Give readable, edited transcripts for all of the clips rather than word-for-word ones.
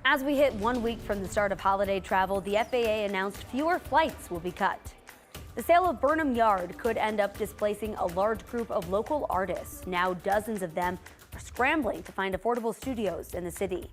As we hit 1 week from the start of holiday travel, the FAA announced fewer flights will be cut. The sale of Burnham Yard could end up displacing a large group of local artists. Now dozens of them are scrambling to find affordable studios in the city.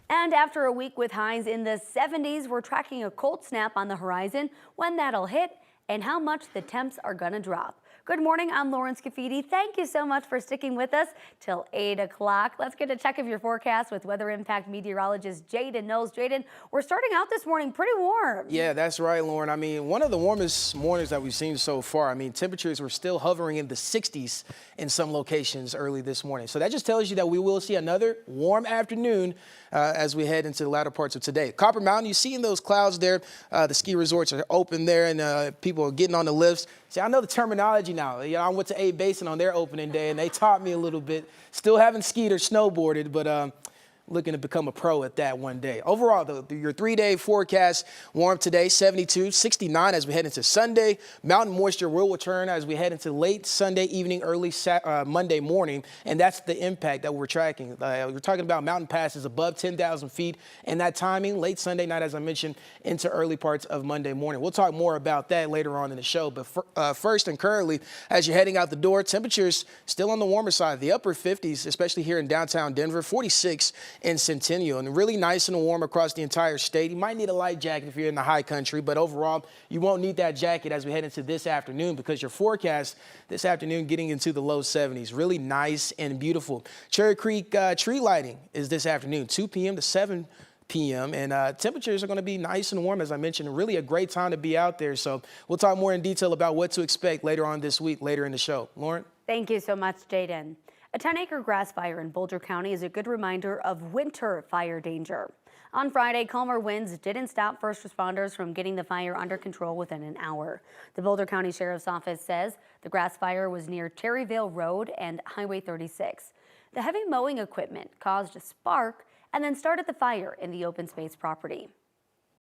And after a week with highs in the 70s, we're tracking a cold snap on the horizon, when that'll hit and how much the temps are going to drop. Good morning, I'm Lauren Scafidi. Thank you so much for sticking with us till 8 o'clock. Let's get a check of your forecast with Weather Impact meteorologist Jaden Knowles. Jaden, we're starting out this morning pretty warm. Yeah, that's right, Lauren. I mean, one of the warmest mornings that we've seen so far. I mean, temperatures were still hovering in the 60s in some locations early this morning. So that just tells you that we will see another warm afternoon as we head into the latter parts of today. Copper Mountain, you see in those clouds there, the ski resorts are open there and people are getting on the lifts. See, I know the terminology now. You know, I went to A Basin on their opening day and they taught me a little bit. Still haven't skied or snowboarded, but looking to become a pro at that one day. Overall, your 3-day forecast, warm today, 72, 69 as we head into Sunday. Mountain moisture will return as we head into late Sunday evening, early Monday morning, and that's the impact that we're tracking. We're talking about mountain passes above 10,000 feet, and that timing, late Sunday night, as I mentioned, into early parts of Monday morning. We'll talk more about that later on in the show, but first and currently, as you're heading out the door, temperatures still on the warmer side, the upper 50s, especially here in downtown Denver, 46 in Centennial, and really nice and warm across the entire state. You might need a light jacket if you're in the high country, but overall, you won't need that jacket as we head into this afternoon because your forecast this afternoon getting into the low 70s. Really nice and beautiful. Cherry Creek tree lighting is this afternoon, 2 p.m. to 7 p.m. and temperatures are going to be nice and warm, as I mentioned. Really a great time to be out there. So we'll talk more in detail about what to expect later on this week, later in the show. Lauren? Thank you so much, Jaden. A 10-acre grass fire in Boulder County is a good reminder of winter fire danger. On Friday, calmer winds didn't stop first responders from getting the fire under control within an hour. The Boulder County Sheriff's Office says the grass fire was near Cherryvale Road and Highway 36. The heavy mowing equipment caused a spark and then started the fire in the open space property.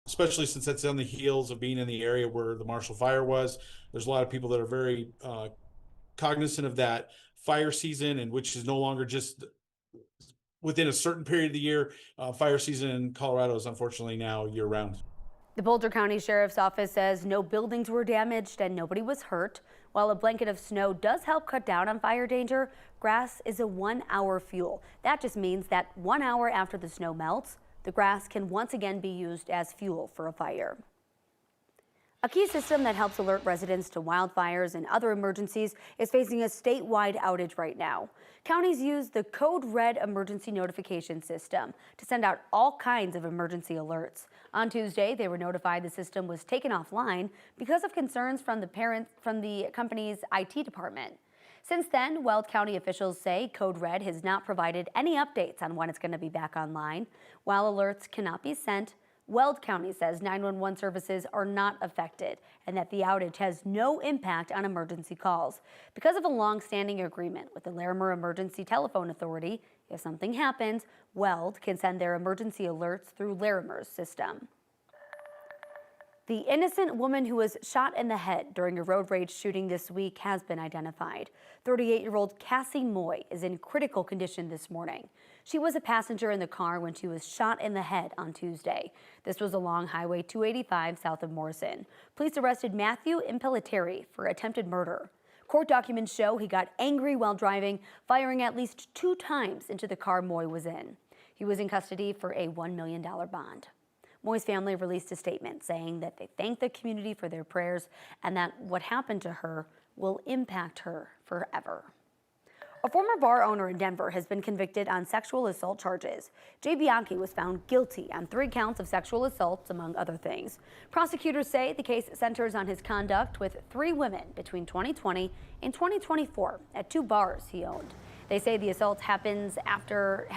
Especially since that's on the heels of being in the area where the Marshall fire was. There's a lot of people that are very cognizant of that fire season, and which is no longer just within a certain period of the year. Fire season in Colorado is unfortunately now year round. The Boulder County Sheriff's Office says no buildings were damaged and nobody was hurt. While a blanket of snow does help cut down on fire danger, grass is a 1-hour fuel. That just means that 1 hour after the snow melts, the grass can once again be used as fuel for a fire. A key system that helps alert residents to wildfires and other emergencies is facing a statewide outage right now. Counties use the Code Red emergency notification system to send out all kinds of emergency alerts. On Tuesday, they were notified the system was taken offline because of concerns from the company's IT department. Since then, Weld County officials say Code Red has not provided any updates on when it's going to be back online. While alerts cannot be sent, Weld County says 911 services are not affected and that the outage has no impact on emergency calls. Because of a long-standing agreement with the Larimer Emergency Telephone Authority, if something happens, Weld can send their emergency alerts through Larimer's system. The innocent woman who was shot in the head during a road rage shooting this week has been identified. 38-year-old Cassie Moy is in critical condition this morning. She was a passenger in the car when she was shot in the head on Tuesday. This was along Highway 285 south of Morrison. Police arrested Matthew Impellitteri for attempted murder. Court documents show he got angry while driving, firing at least 2 times into the car Moy was in. He was in custody for a $1 million bond. Moy's family released a statement saying that they thank the community for their prayers and that what happened to her will impact her forever. A former bar owner in Denver has been convicted on sexual assault charges. Jay Bianchi was found guilty on 3 counts of sexual assaults, among other things. Prosecutors say the case centers on his conduct with 3 women between 2020 and 2024 at 2 bars he owned. They say the assaults happened after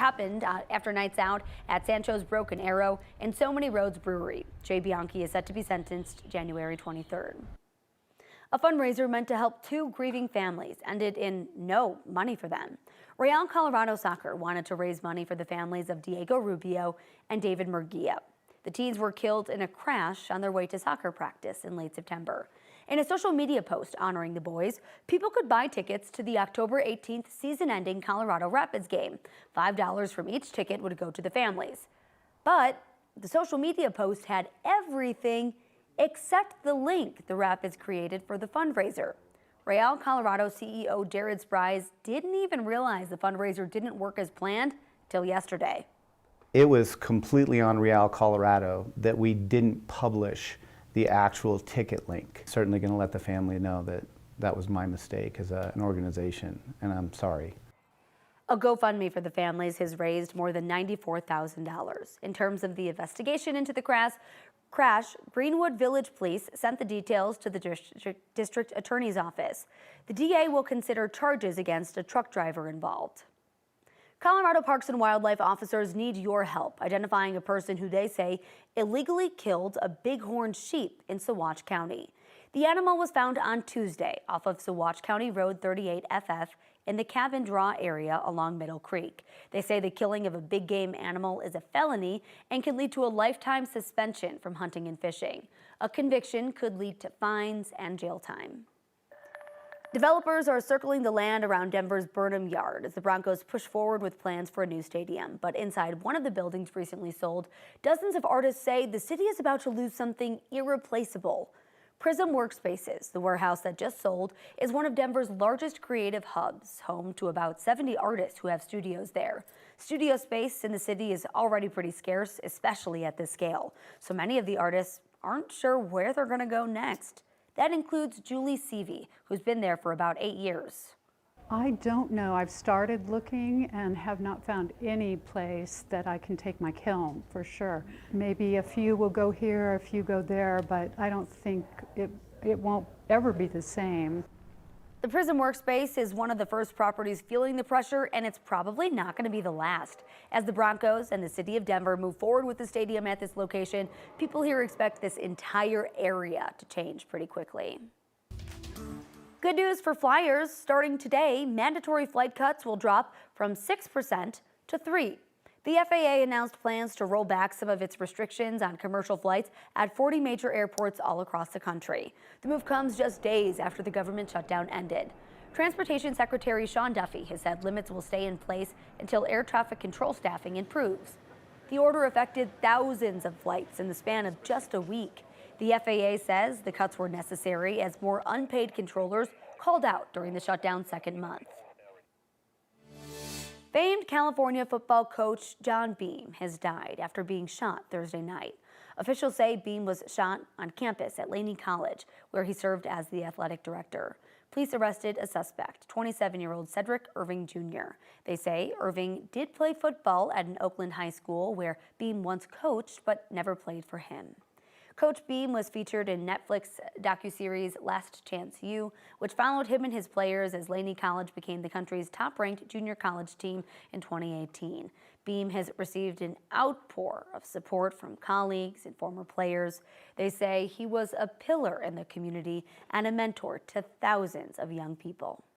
nights out at Sancho's Broken Arrow and So Many Roads Brewery. Jay Bianchi is set to be sentenced January 23rd. A fundraiser meant to help 2 grieving families ended in no money for them. Real Colorado Soccer wanted to raise money for the families of Diego Rubio and David Murguia. The teens were killed in a crash on their way to soccer practice in late September. In a social media post honoring the boys, people could buy tickets to the October 18th season-ending Colorado Rapids game. $5 from each ticket would go to the families. But the social media post had everything except the link the Rapids created for the fundraiser. Real Colorado CEO Jared Spries didn't even realize the fundraiser didn't work as planned till yesterday. It was completely on Real Colorado that we didn't publish the actual ticket link. Certainly going to let the family know that that was my mistake as an organization, and I'm sorry. A GoFundMe for the families has raised more than $94,000. In terms of the investigation into the crash, Greenwood Village Police sent the details to the district attorney's office. The DA will consider charges against a truck driver involved. Colorado Parks and Wildlife officers need your help identifying a person who they say illegally killed a bighorn sheep in Saguache County. The animal was found on Tuesday off of Saguache County Road 38 FF in the Cabin Draw area along Middle Creek. They say the killing of a big game animal is a felony and can lead to a lifetime suspension from hunting and fishing. A conviction could lead to fines and jail time. Developers are circling the land around Denver's Burnham Yard as the Broncos push forward with plans for a new stadium. But inside one of the buildings recently sold, dozens of artists say the city is about to lose something irreplaceable. Prism Workspaces, the warehouse that just sold, is one of Denver's largest creative hubs, home to about 70 artists who have studios there. Studio space in the city is already pretty scarce, especially at this scale. So many of the artists aren't sure where they're going to go next. That includes Julie Seavey, who's been there for about 8 years. I don't know. I've started looking and have not found any place that I can take my kiln, for sure. Maybe a few will go here, a few go there, but I don't think it won't ever be the same. The Prism Workspace is one of the first properties feeling the pressure, and it's probably not going to be the last. As the Broncos and the city of Denver move forward with the stadium at this location, people here expect this entire area to change pretty quickly. Good news for flyers. Starting today, mandatory flight cuts will drop from 6% to 3%. The FAA announced plans to roll back some of its restrictions on commercial flights at 40 major airports all across the country. The move comes just days after the government shutdown ended. Transportation Secretary Sean Duffy has said limits will stay in place until air traffic control staffing improves. The order affected thousands of flights in the span of just a week. The FAA says the cuts were necessary as more unpaid controllers called out during the shutdown's second month. Famed California football coach John Beam has died after being shot Thursday night. Officials say Beam was shot on campus at Laney College, where he served as the athletic director. Police arrested a suspect, 27-year-old Cedric Irving Jr. They say Irving did play football at an Oakland high school where Beam once coached but never played for him. Coach Beam was featured in Netflix docuseries Last Chance U, which followed him and his players as Laney College became the country's top-ranked junior college team in 2018. Beam has received an outpour of support from colleagues and former players. They say he was a pillar in the community and a mentor to thousands of young people.